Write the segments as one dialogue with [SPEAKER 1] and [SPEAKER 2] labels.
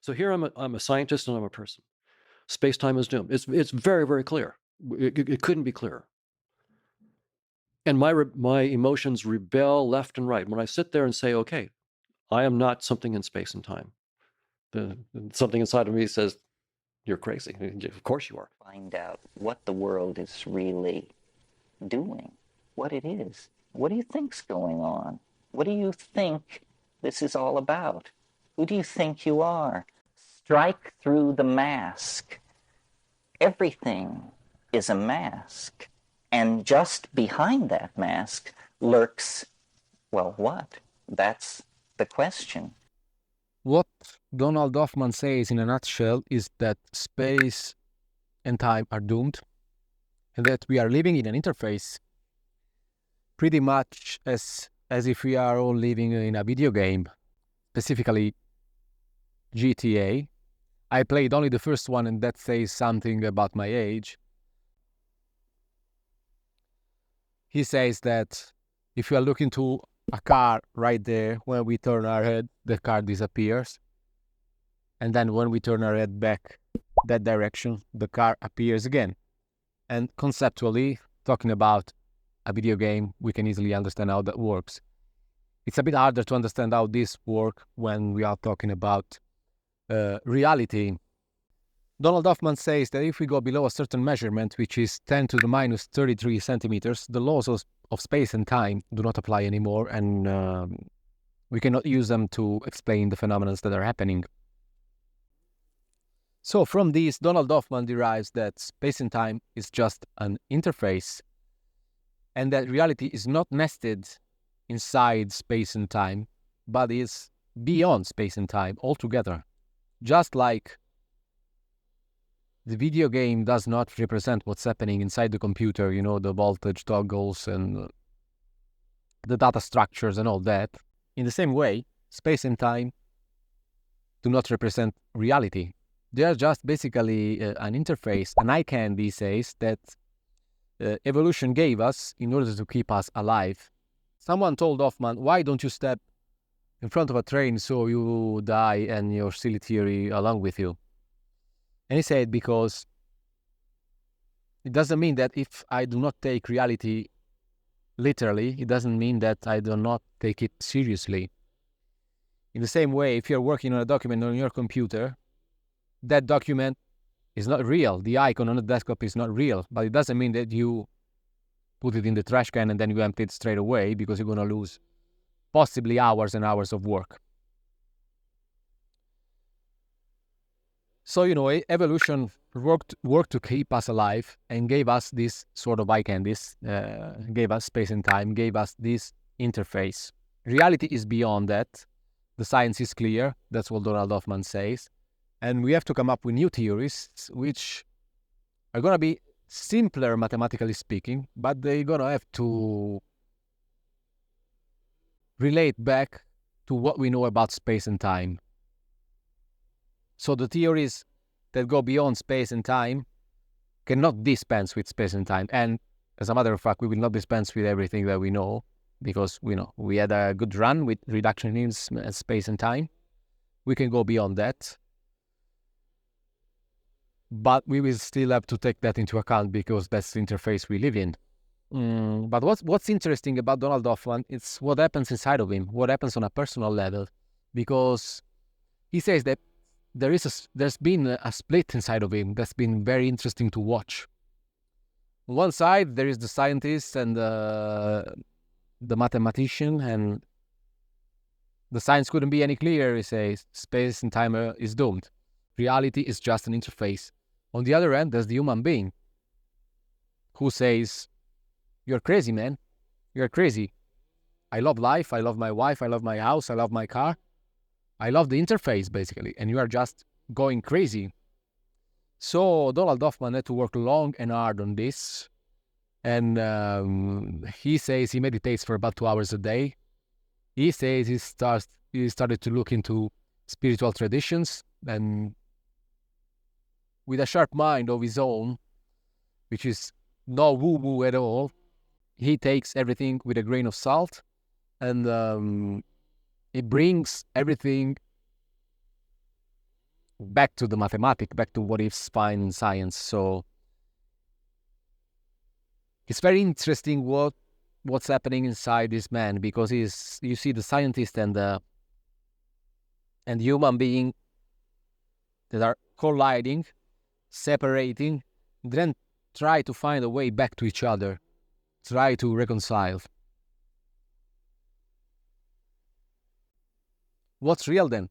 [SPEAKER 1] So here I'm a scientist and I'm a person. Space-time is doomed. It's very, very clear. It couldn't be clearer. And my emotions rebel left and right. When I sit there and say, okay, I am not something in space and time. Something inside of me says, you're crazy. Of course you are.
[SPEAKER 2] Find out what the world is really doing, what it is. What do you think's going on? What do you think this is all about? Who do you think you are? Strike through the mask. Everything is a mask. And just behind that mask lurks, well, what? That's the question.
[SPEAKER 3] What Donald Hoffman says in a nutshell is that space and time are doomed, and that we are living in an interface pretty much as if we are all living in a video game, specifically GTA. I played only the first one, and that says something about my age. He says that if you are looking to a car right there, when we turn our head, the car disappears. And then when we turn our head back that direction, the car appears again. And conceptually, talking about a video game, we can easily understand how that works. It's a bit harder to understand how this works when we are talking about reality. Donald Hoffman says that if we go below a certain measurement, which is 10 to the minus 33 centimeters, the laws of space and time do not apply anymore, and we cannot use them to explain the phenomena that are happening. So from this, Donald Hoffman derives that space and time is just an interface, and that reality is not nested inside space and time, but is beyond space and time altogether. Just like the video game does not represent what's happening inside the computer, you know, the voltage toggles and the data structures and all that. In the same way, space and time do not represent reality. They are just basically an interface, an eye candy says that evolution gave us in order to keep us alive. Someone told Hoffman, why don't you step in front of a train so you die and your silly theory along with you? And he said, because it doesn't mean that if I do not take reality literally, it doesn't mean that I do not take it seriously. In the same way, if you're working on a document on your computer, that document is not real. The icon on the desktop is not real, but it doesn't mean that you put it in the trash can and then you empty it straight away, because you're going to lose possibly hours and hours of work. So, you know, evolution worked to keep us alive and gave us this sort of eye candies, gave us space and time, gave us this interface. Reality is beyond that. The science is clear. That's what Donald Hoffman says. And we have to come up with new theories, which are going to be simpler mathematically speaking, but they're going to have to relate back to what we know about space and time. So the theories that go beyond space and time cannot dispense with space and time. And as a matter of fact, we will not dispense with everything that we know, because we had a good run with reduction in space and time. We can go beyond that. But we will still have to take that into account, because that's the interface we live in. But what's interesting about Donald Hoffman is what happens inside of him, what happens on a personal level, because he says that there's been a split inside of him that's been very interesting to watch. On one side, there is the scientist and the mathematician, and the science couldn't be any clearer. He says space and time is doomed. Reality is just an interface. On the other end, there's the human being who says, you're crazy, man. You're crazy. I love life. I love my wife. I love my house. I love my car. I love the interface, basically. And you are just going crazy. So Donald Hoffman had to work long and hard on this. And he says he meditates for about 2 hours a day. He says he started to look into spiritual traditions, and with a sharp mind of his own, which is no woo-woo at all, he takes everything with a grain of salt, and he brings everything back to the mathematics, back to what ifs find in science. So it's very interesting what's happening inside this man, because you see the scientist and human being that are colliding, separating, then try to find a way back to each other, try to reconcile. What's real then?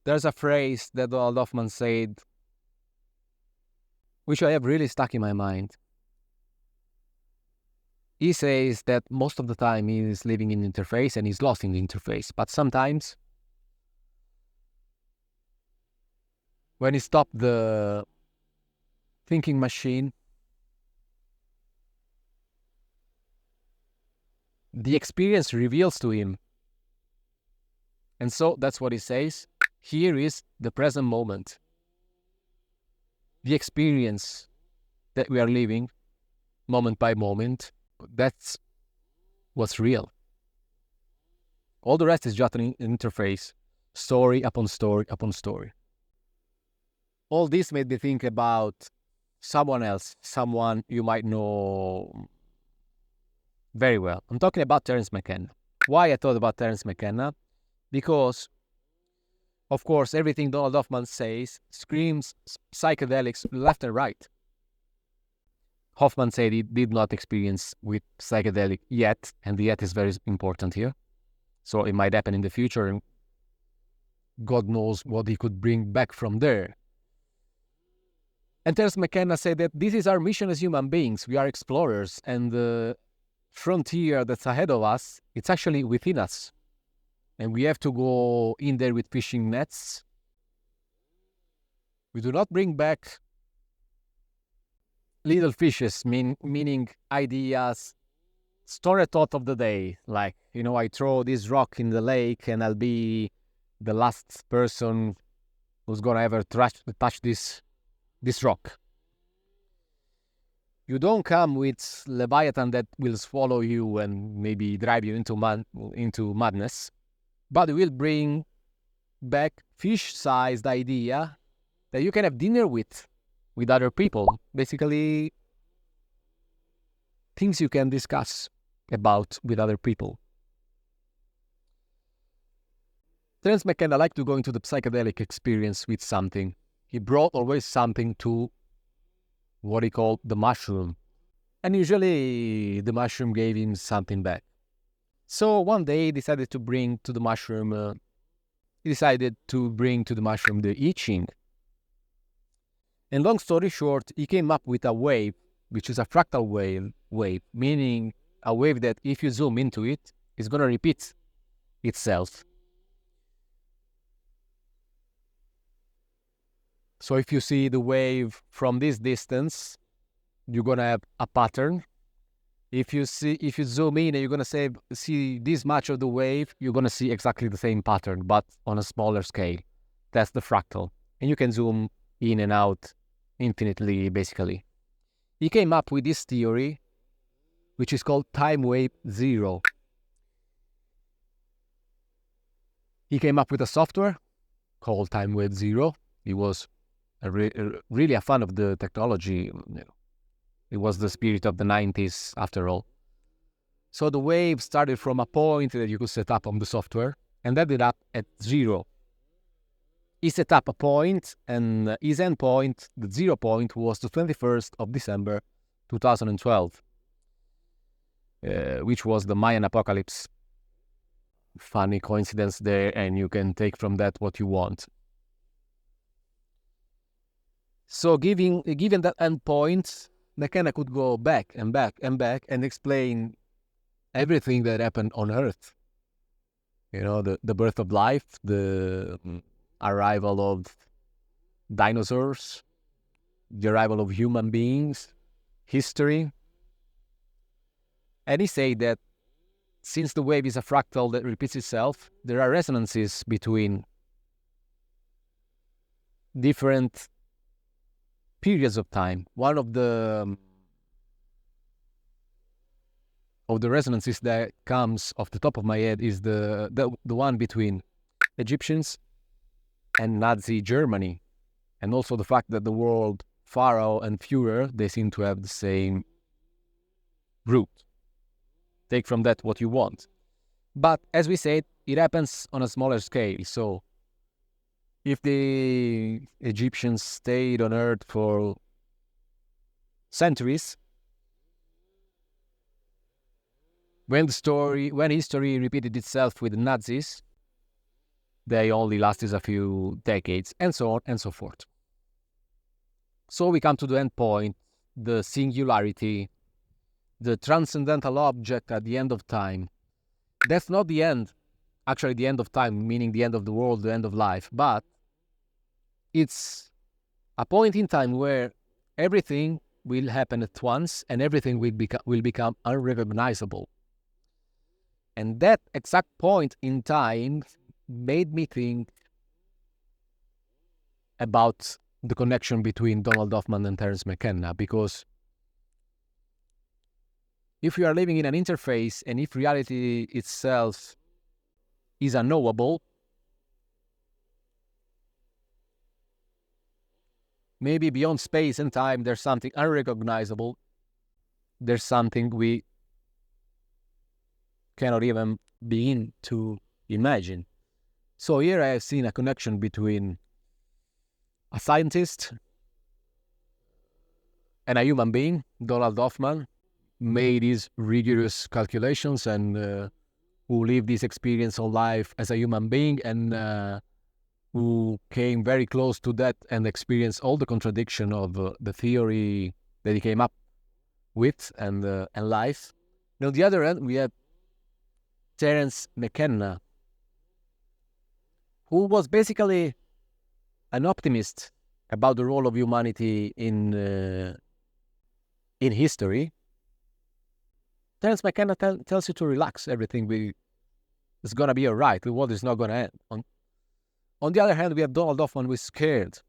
[SPEAKER 3] There's a phrase that Donald Hoffman said, which I have really stuck in my mind. He says that most of the time he is living in interface and he's lost in the interface. But sometimes, when he stopped the thinking machine, the experience reveals to him. And so that's what he says. Here is the present moment. The experience that we are living, moment by moment, that's what's real. All the rest is just an interface, story upon story upon story. All this made me think about someone else, someone you might know very well. I'm talking about Terence McKenna. Why I thought about Terence McKenna? Because, of course, everything Donald Hoffman says screams psychedelics left and right. Hoffman said he did not experience with psychedelic yet, and the yet is very important here. So it might happen in the future, and God knows what he could bring back from there. And Terence McKenna said that this is our mission as human beings. We are explorers, and the frontier that's ahead of us, it's actually within us. And we have to go in there with fishing nets. We do not bring back little fishes, meaning ideas, story thought of the day. Like, I throw this rock in the lake and I'll be the last person who's going to ever touch this rock. You don't come with Leviathan that will swallow you and maybe drive you into madness. But it will bring back fish-sized idea that you can have dinner with other people. Basically, things you can discuss about with other people. Terence McKenna liked to go into the psychedelic experience with something. He brought always something to what he called the mushroom. And usually the mushroom gave him something back. So one day he decided to bring to the mushroom, the I Ching. And long story short, he came up with a wave, which is a fractal wave, meaning a wave that if you zoom into it, is going to repeat itself. So if you see the wave from this distance, you're going to have a pattern. If you zoom in and you're going to see this much of the wave, you're going to see exactly the same pattern, but on a smaller scale. That's the fractal. And you can zoom in and out infinitely, basically. He came up with this theory, which is called Timewave Zero. He came up with a software called Timewave Zero. He was really a fan of the technology. It was the spirit of the 90s, after all. So the wave started from a point that you could set up on the software and ended up at zero. He set up a point, and his end point, the 0 point, was the 21st of December 2012, which was the Mayan apocalypse. Funny coincidence there, and you can take from that what you want. So given that end point, McKenna could go back and back and back and explain everything that happened on Earth. The birth of life, the arrival of dinosaurs, the arrival of human beings, history. And he said that since the wave is a fractal that repeats itself, there are resonances between different periods of time. One of the resonances that comes off the top of my head is the one between Egyptians and Nazi Germany, and also the fact that the word Pharaoh and Führer, they seem to have the same root. Take from that what you want. But as we said, it happens on a smaller scale. So if the Egyptians stayed on Earth for centuries, when history repeated itself with the Nazis, they only lasted a few decades, and so on and so forth. So we come to the end point, the singularity, the transcendental object at the end of time. That's not the end, actually the end of time, meaning the end of the world, the end of life, but it's a point in time where everything will happen at once and everything will become unrecognizable. And that exact point in time made me think about the connection between Donald Hoffman and Terence McKenna, because if we are living in an interface and if reality itself is unknowable, maybe beyond space and time there's something unrecognizable, there's something we cannot even begin to imagine. So here I have seen a connection between a scientist and a human being. Donald Hoffman made his rigorous calculations and who lived this experience of life as a human being and who came very close to that and experienced all the contradiction of the theory that he came up with and life. And on the other hand, we have Terence McKenna, who was basically an optimist about the role of humanity in history. Terence McKenna tells you to relax, everything is going to be all right, the world is not going to end. On the other hand, we have Donald Hoffman, who is scared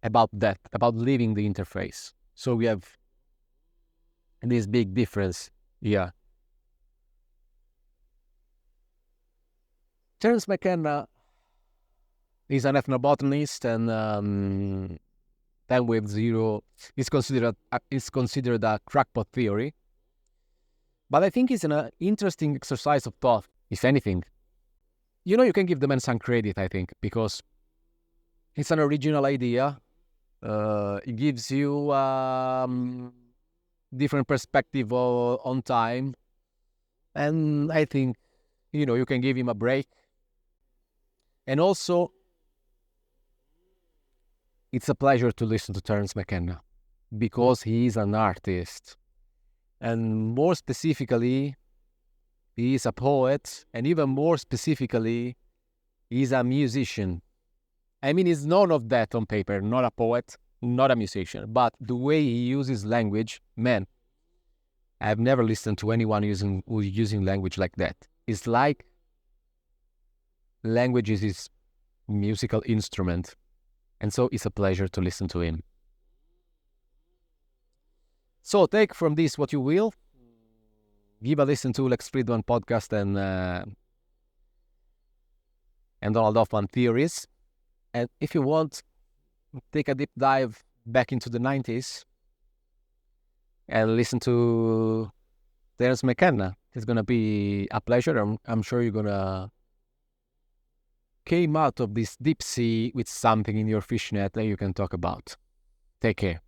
[SPEAKER 3] about that, about leaving the interface. So we have this big difference here. Terence McKenna is an ethnobotanist, and Timewave Zero is considered a crackpot theory. But I think it's an interesting exercise of thought, if anything. You know, you can give the man some credit, I think, because it's an original idea. It gives you different perspective on time. And I think, you know, you can give him a break. And also, it's a pleasure to listen to Terence McKenna because he is an artist. And more specifically, he is a poet, and even more specifically, he's a musician. I mean, he's none of that on paper, not a poet, not a musician, but the way he uses language, man, I've never listened to anyone using language like that. It's like language is his musical instrument, and so it's a pleasure to listen to him. So take from this what you will. Give a listen to Lex Fridman podcast and Donald Hoffman theories. And if you want, take a deep dive back into the 90s and listen to Terence McKenna. It's going to be a pleasure. I'm sure you're going to came out of this deep sea with something in your fishnet that you can talk about. Take care.